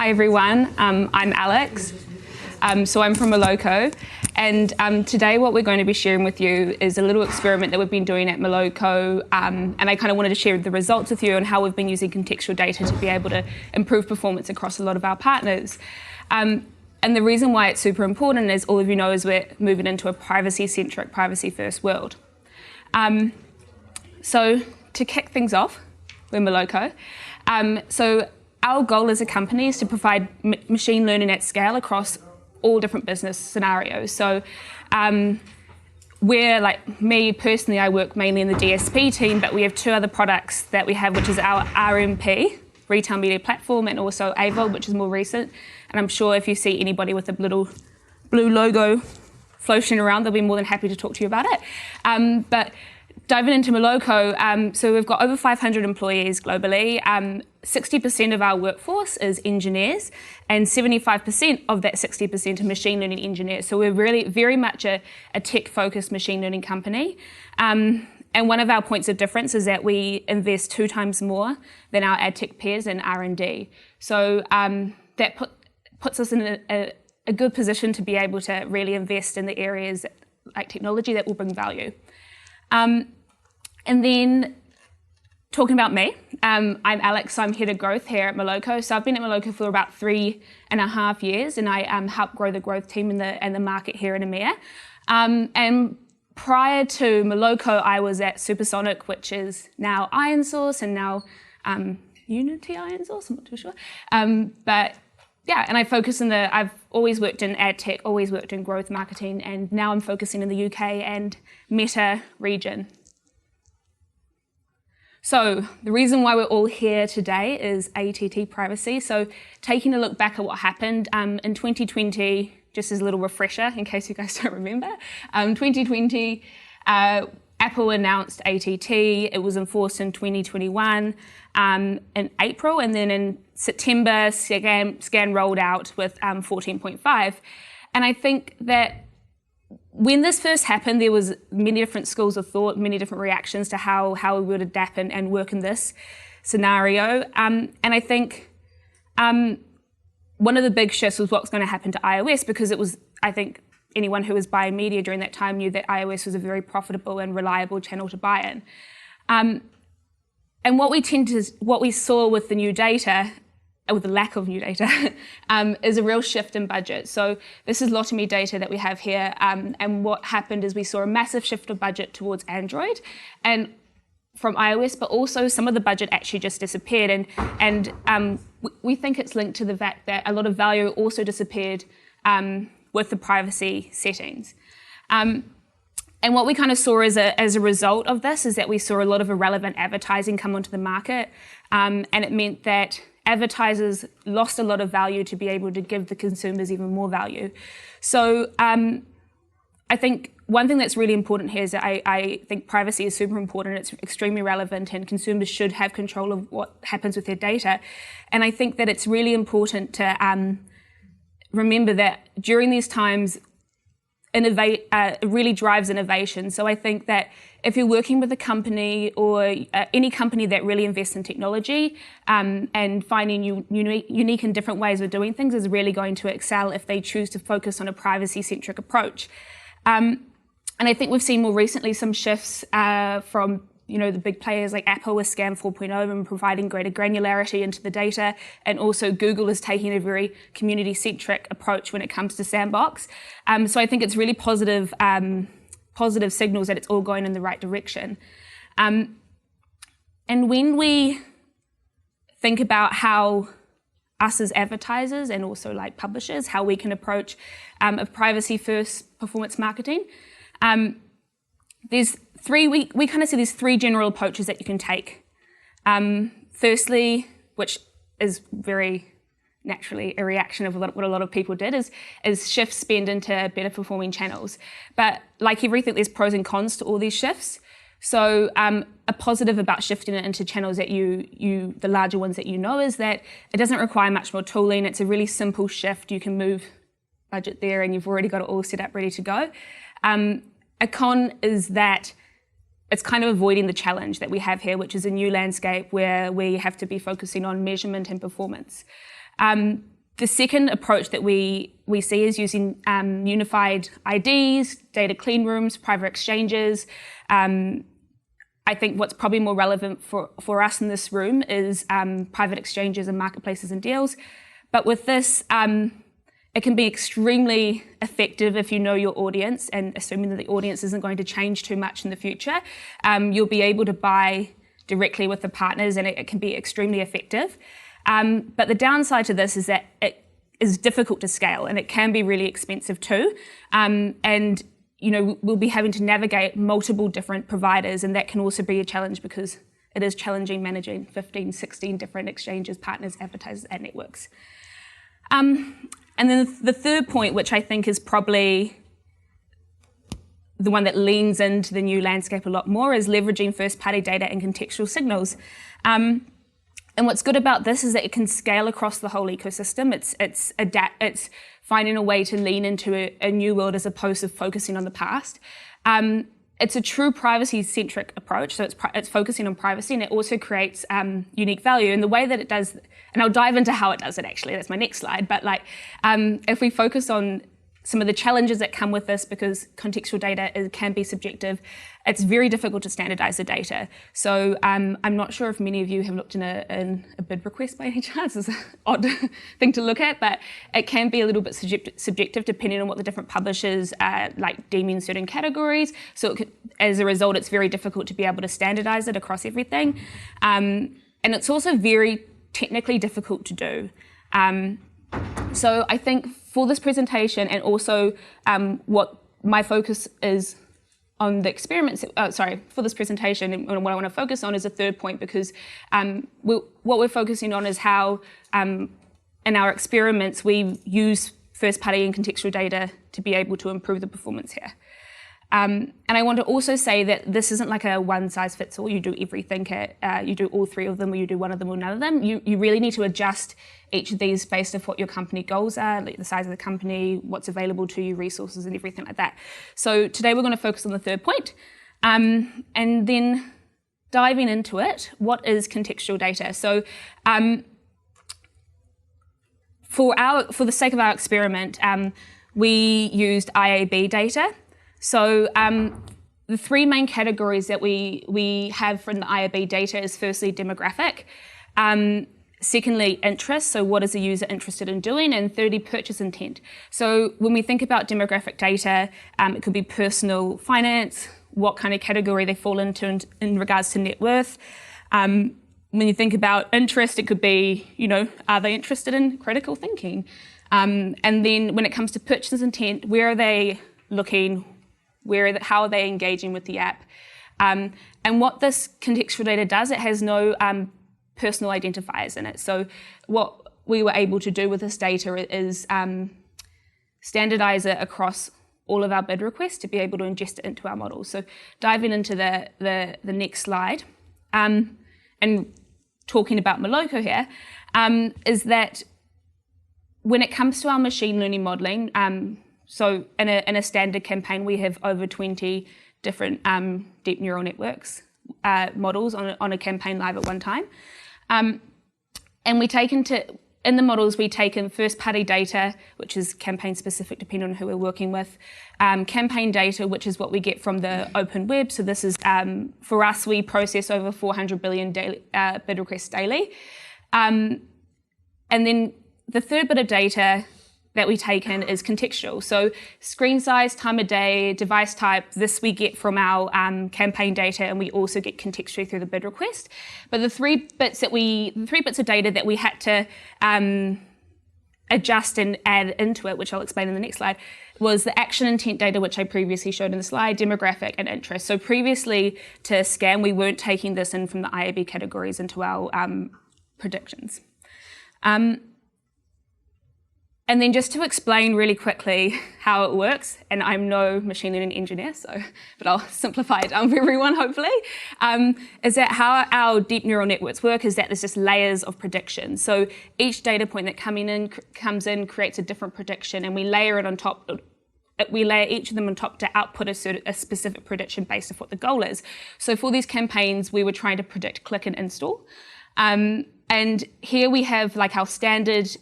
Hi everyone, I'm Alex. So I'm from Moloco, and today what we're going to be sharing with you is a little experiment that we've been doing at Moloco, and I kind of wanted to share the results with you on how we've been using contextual data to be able to improve performance across a lot of our partners. And the reason why it's super important, as all of you know, is we're moving into a privacy-centric, privacy-first world. So to kick things off, we're Moloco. So our goal as a company is to provide machine learning at scale across all different business scenarios. So we're, like me personally, I work mainly in the DSP team, but we have two other products that we have, which is our RMP, Retail Media Platform, and also AVOD, which is more recent. And I'm sure if you see anybody with a little blue logo floating around, they'll be more than happy to talk to you about it. But diving into Moloco, so we've got over 500 employees globally. 60% of our workforce is engineers, and 75% of that 60% are machine learning engineers. So we're really very much a tech-focused machine learning company. And one of our points of difference is that we invest 2 times more than our ad tech peers in R&D. So that puts us in a good position to be able to really invest in the areas like technology that will bring value. And then talking about me, I'm Alex, so I'm head of growth here at Moloco. So I've been at Moloco for about 3.5 years, and I help grow the growth team in the market here in EMEA. And prior to Moloco, I was at Supersonic, which is now IronSource, and now Unity IronSource, I'm not too sure. But yeah, and I focus I've always worked in ad tech, always worked in growth marketing, and now I'm focusing in the UK and Meta region. So the reason why we're all here today is ATT privacy. So taking a look back at what happened in 2020, just as a little refresher in case you guys don't remember, 2020, Apple announced ATT. It was enforced in 2021 in April, and then in September, SCAN rolled out with 14.5. And I think that when this first happened, there was many different schools of thought, many different reactions to how we would adapt and work in this scenario. And I think one of the big shifts was what's going to happen to iOS, because it was, I think, anyone who was buying media during that time knew that iOS was a very profitable and reliable channel to buy in. And what we saw with the new data, with the lack of new data, is a real shift in budget. So this is Lotomy data that we have here, and what happened is we saw a massive shift of budget towards Android and from iOS, but also some of the budget actually just disappeared, and we think it's linked to the fact that a lot of value also disappeared with the privacy settings. And what we kind of saw as a result of this is that we saw a lot of irrelevant advertising come onto the market, and it meant that advertisers lost a lot of value to be able to give the consumers even more value. So I think one thing that's really important here is that I think privacy is super important. It's extremely relevant, and consumers should have control of what happens with their data. And I think that it's really important to remember that during these times, innovate really drives innovation. So I think that if you're working with a company or any company that really invests in technology and finding unique and different ways of doing things is really going to excel if they choose to focus on a privacy-centric approach. And I think we've seen more recently some shifts from the big players like Apple with SCAN 4.0 and providing greater granularity into the data, and also Google is taking a very community-centric approach when it comes to Sandbox. So I think it's really positive signals that it's all going in the right direction. And when we think about how us as advertisers and also like publishers, how we can approach a privacy-first performance marketing, we kind of see these 3 general approaches that you can take. Firstly, which is very naturally a reaction of what a lot of people did, is shift spend into better performing channels. But like everything, there's pros and cons to all these shifts. So a positive about shifting it into channels that the larger ones that you know, is that it doesn't require much more tooling. It's a really simple shift. You can move budget there and you've already got it all set up ready to go. A con is that it's kind of avoiding the challenge that we have here, which is a new landscape where we have to be focusing on measurement and performance. The second approach that we see is using unified IDs, data clean rooms, private exchanges. I think what's probably more relevant for us in this room is private exchanges and marketplaces and deals. But with this, it can be extremely effective if you know your audience, and assuming that the audience isn't going to change too much in the future, you'll be able to buy directly with the partners, and it can be extremely effective. But the downside to this is that it is difficult to scale, and it can be really expensive too. And we'll be having to navigate multiple different providers, and that can also be a challenge because it is challenging managing 15, 16 different exchanges, partners, advertisers, and networks. And then the third point, which I think is probably the one that leans into the new landscape a lot more, is leveraging first-party data and contextual signals. And what's good about this is that it can scale across the whole ecosystem. It's finding a way to lean into a new world as opposed to focusing on the past. It's a true privacy-centric approach, so it's focusing on privacy, and it also creates unique value. And the way that it does, and I'll dive into how it does it actually, that's my next slide, but if we focus on some of the challenges that come with this, because contextual data can be subjective, it's very difficult to standardize the data. So I'm not sure if many of you have looked in a bid request by any chance. It's an odd thing to look at, but it can be a little bit subjective depending on what the different publishers deeming certain categories. So as a result, it's very difficult to be able to standardize it across everything. And it's also very technically difficult to do. So I think for this presentation, and also what my focus is on the experiments, for this presentation, and what I want to focus on is a third point, because what we're focusing on is how in our experiments we use first-party and contextual data to be able to improve the performance here. And I want to also say that this isn't like a one-size-fits-all. You do everything, you do all three of them, or you do one of them or none of them. You really need to adjust each of these based on what your company goals are, like the size of the company, what's available to you, resources, and everything like that. So today we're going to focus on the third point. And then diving into it, what is contextual data? So for the sake of our experiment, we used IAB data. So the three main categories that we have from the IAB data is firstly demographic, secondly interest, so what is the user interested in doing, and thirdly purchase intent. So when we think about demographic data, it could be personal finance, what kind of category they fall into in regards to net worth. When you think about interest, it could be, are they interested in critical thinking? And then when it comes to purchase intent, where are they looking? How are they engaging with the app? And what this contextual data does, it has no personal identifiers in it. So what we were able to do with this data is standardize it across all of our bid requests to be able to ingest it into our models. So diving into the next slide, and talking about Moloco here, is that when it comes to our machine learning modeling, so in a standard campaign, we have over 20 different deep neural networks models on a campaign live at one time. And in the models, we take in first-party data, which is campaign-specific depending on who we're working with, campaign data, which is what we get from the open web. So this is, for us, we process over 400 billion bid requests daily. And then the third bit of data that we take in is contextual. So screen size, time of day, device type, this we get from our campaign data, and we also get contextually through the bid request. But the three bits of data that we had to adjust and add into it, which I'll explain in the next slide, was the action intent data, which I previously showed in the slide, demographic and interest. So previously to Scan, we weren't taking this in from the IAB categories into our predictions. And then just to explain really quickly how it works, and I'm no machine learning engineer, but I'll simplify it down for everyone, hopefully, is that how our deep neural networks work is that there's just layers of prediction. So each data point that comes in creates a different prediction, and we layer it on top. We layer each of them on top to output a specific prediction based on what the goal is. So for these campaigns, we were trying to predict click and install. And here we have like our standard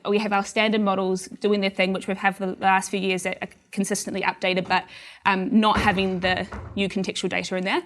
we have our standard models doing their thing, which we've had for the last few years that are consistently updated, but not having the new contextual data in there.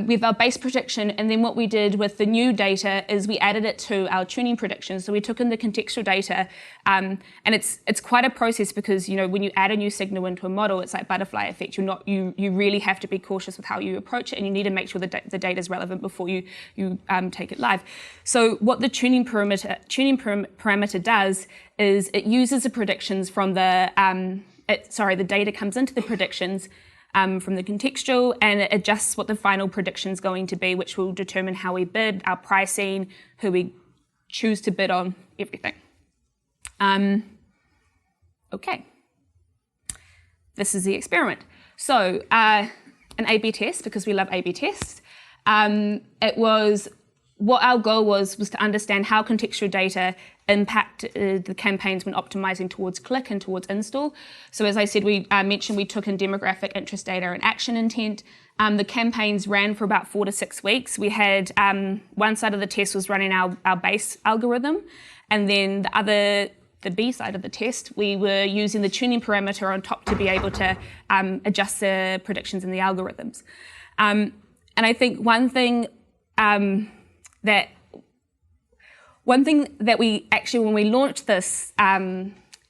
We have our base prediction, and then what we did with the new data is we added it to our tuning predictions. So we took in the contextual data, and it's quite a process because when you add a new signal into a model, it's like butterfly effect. You really have to be cautious with how you approach it, and you need to make sure the data is relevant before you take it live. So what the tuning parameter does is it uses the predictions from the data comes into the predictions from the contextual, and it adjusts what the final prediction is going to be, which will determine how we bid, our pricing, who we choose to bid on, everything. Okay. This is the experiment. So an A/B test, because we love A/B tests. What our goal was to understand how contextual data impacted the campaigns when optimizing towards click and towards install. So as I said, we mentioned we took in demographic, interest data, and action intent. The campaigns ran for about 4 to 6 weeks. We had one side of the test was running our base algorithm, and then the B side of the test, we were using the tuning parameter on top to be able to adjust the predictions in the algorithms. And I think one thing that we actually, when we launched this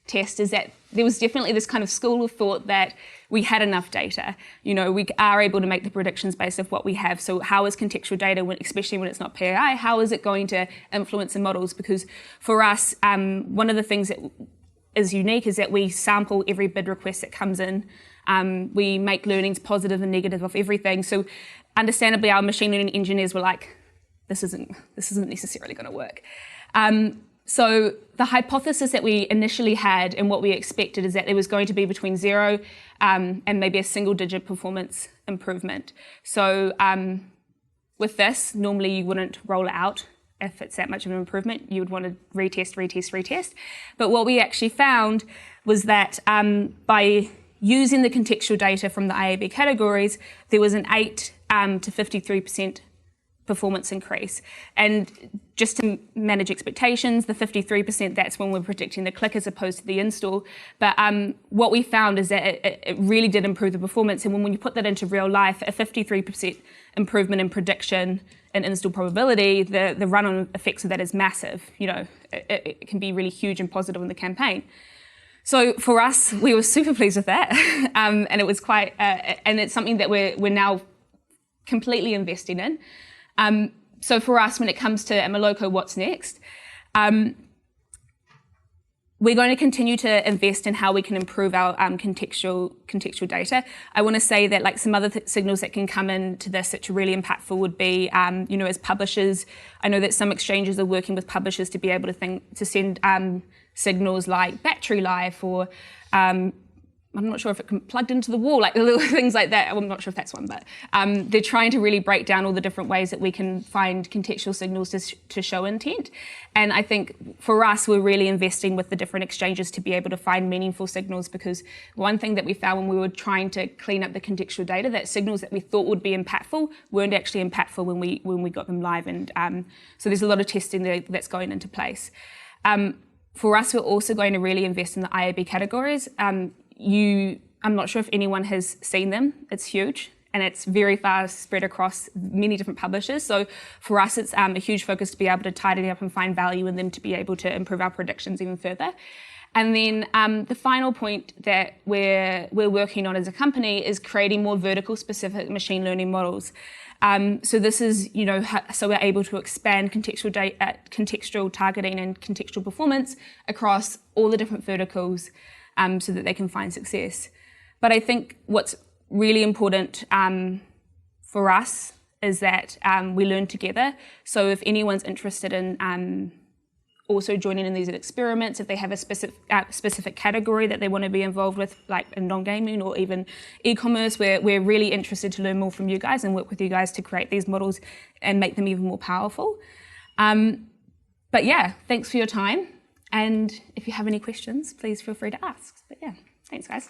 test, is that there was definitely this kind of school of thought that we had enough data. We are able to make the predictions based off what we have. So how is contextual data, especially when it's not PAI, how is it going to influence the models? Because for us, one of the things that is unique is that we sample every bid request that comes in. We make learnings positive and negative of everything. So understandably, our machine learning engineers were like, this isn't necessarily going to work. So the hypothesis that we initially had and what we expected is that there was going to be between 0 and maybe a single-digit performance improvement. So with this, normally you wouldn't roll it out if it's that much of an improvement. You would want to retest. But what we actually found was that by using the contextual data from the IAB categories, there was an 8 to 53% performance increase. And just to manage expectations, the 53%, that's when we're predicting the click as opposed to the install. But what we found is that it really did improve the performance. And when you put that into real life, a 53% improvement in prediction and install probability, the run-on effects of that is massive. It can be really huge and positive in the campaign. So for us, we were super pleased with that. And it was quite, and it's something that we're now completely investing in. So for us, when it comes to Moloco, what's next? We're going to continue to invest in how we can improve our contextual data. I want to say that like some other signals that can come into this that are really impactful would be, as publishers, I know that some exchanges are working with publishers to be able to send signals like battery life or I'm not sure if it can plugged into the wall, like little things like that. I'm not sure if that's one, but they're trying to really break down all the different ways that we can find contextual signals to show intent. And I think for us, we're really investing with the different exchanges to be able to find meaningful signals, because one thing that we found when we were trying to clean up the contextual data, that signals that we thought would be impactful weren't actually impactful when we got them live. And so there's a lot of testing that's going into place. For us, we're also going to really invest in the IAB categories. I'm not sure if anyone has seen them. It's huge, and it's very far spread across many different publishers. So for us, it's a huge focus to be able to tidy up and find value in them to be able to improve our predictions even further. And then the final point that we're working on as a company is creating more vertical specific machine learning models. So this is, so we're able to expand contextual targeting and contextual performance across all the different verticals, so that they can find success. But I think what's really important for us is that we learn together. So if anyone's interested in also joining in these experiments, if they have a specific category that they want to be involved with, like in non-gaming or even e-commerce, we're really interested to learn more from you guys and work with you guys to create these models and make them even more powerful. But yeah, thanks for your time. And if you have any questions, please feel free to ask. But yeah, thanks guys.